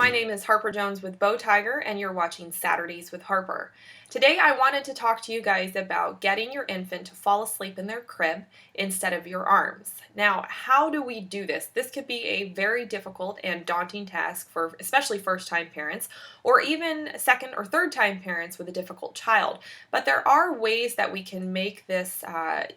my name is Harper Jones with Bow Tiger, and you're watching Saturdays with Harper. Today I wanted to talk to you guys about getting your infant to fall asleep in their crib instead of your arms. Now, how do we do this? This could be a very difficult and daunting task for especially first-time parents, or even second or third-time parents with a difficult child. But there are ways that we can make this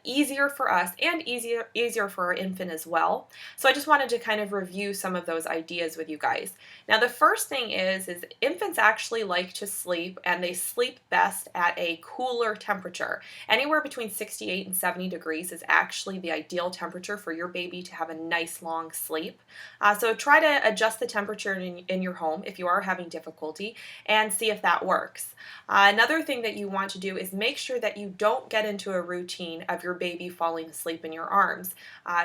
easier for us and easier for our infant as well. So I just wanted to kind of review some of those ideas with you guys. Now, the first thing is infants actually like to sleep, and they sleep best at a cooler temperature. Anywhere between 68 and 70 degrees is actually the ideal temperature for your baby to have a nice long sleep. So try to adjust the temperature in your home if you are having difficulty and see if that works. Another thing that you want to do is make sure that you don't get into a routine of your baby falling asleep in your arms.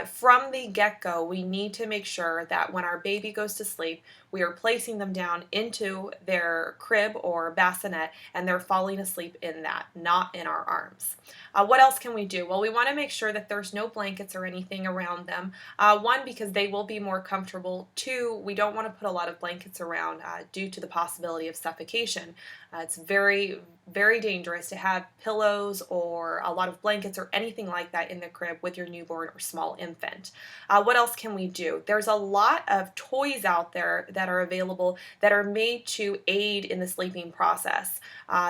From the get-go, we need to make sure that when our baby goes to sleep, we are placing them down into their crib or bassinet, and they're falling asleep in that, not in our arms. What else can we do? Well, we want to make sure that there's no blankets or anything around them. One, because they will be more comfortable. Two, we don't want to put a lot of blankets around due to the possibility of suffocation. It's very, very dangerous to have pillows or a lot of blankets or anything like that in the crib with your newborn or small infant. What else can we do? There's a lot of toys out there that are available that are made to aid in the sleeping process.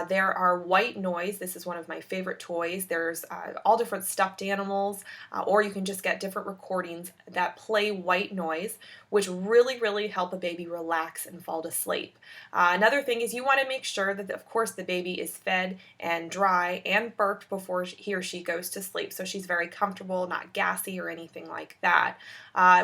There are white noise. This is one of my favorite toys. There's all different stuffed animals, or you can just get different recordings that play white noise, which really, really help a baby relax and fall to sleep. Another thing is you want to make sure that, of course, the baby is fed and dry and burped before he or she goes to sleep, so she's very comfortable, not gassy or anything like that.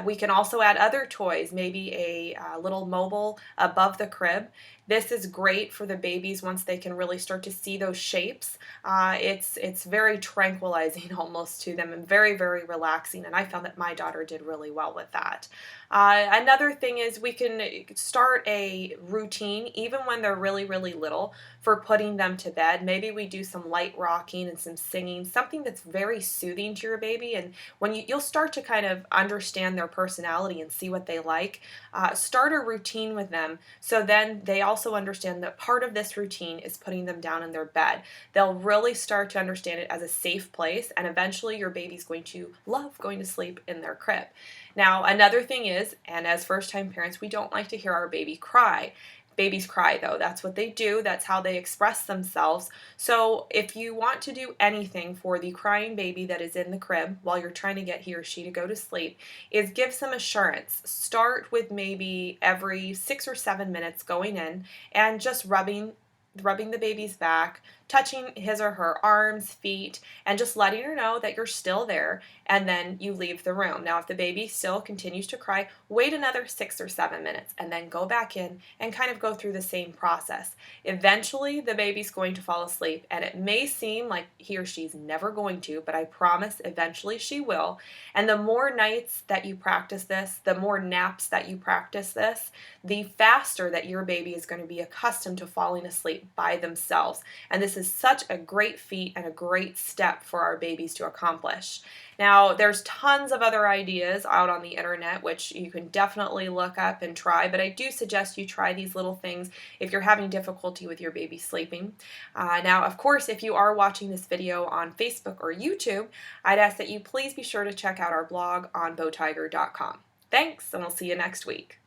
We can also add other toys, maybe a little mobile above the crib. This is great for the babies once they can really start to see those shapes. It's very tranquilizing almost to them and very, very relaxing, and I found that my daughter did really well with that. Another thing is we can start a routine even when they're really, really little for putting them to bed. Maybe we do some light rocking and some singing, something that's very soothing to your baby, and when you'll start to kind of understand their personality and see what they like, start a routine with them so then they also understand that part of this routine is putting them down in their bed. They'll really start to understand it as a safe place, and eventually your baby's going to love going to sleep in their crib. Now, another thing is, and as first-time parents, we don't like to hear our baby cry. Babies cry though, that's what they do, that's how they express themselves. So if you want to do anything for the crying baby that is in the crib while you're trying to get he or she to go to sleep, is give some assurance. Start with maybe every 6 or 7 minutes going in and just rubbing the baby's back, touching his or her arms, feet, and just letting her know that you're still there, and then you leave the room. Now, if the baby still continues to cry, wait another 6 or 7 minutes, and then go back in and kind of go through the same process. Eventually, the baby's going to fall asleep, and it may seem like he or she's never going to, but I promise eventually she will. And the more nights that you practice this, the more naps that you practice this, the faster that your baby is going to be accustomed to falling asleep by themselves. And this is such a great feat and a great step for our babies to accomplish. Now, there's tons of other ideas out on the internet which you can definitely look up and try, but I do suggest you try these little things if you're having difficulty with your baby sleeping. Now, of course, if you are watching this video on Facebook or YouTube, I'd ask that you please be sure to check out our blog on bowtiger.com. Thanks, and we'll see you next week.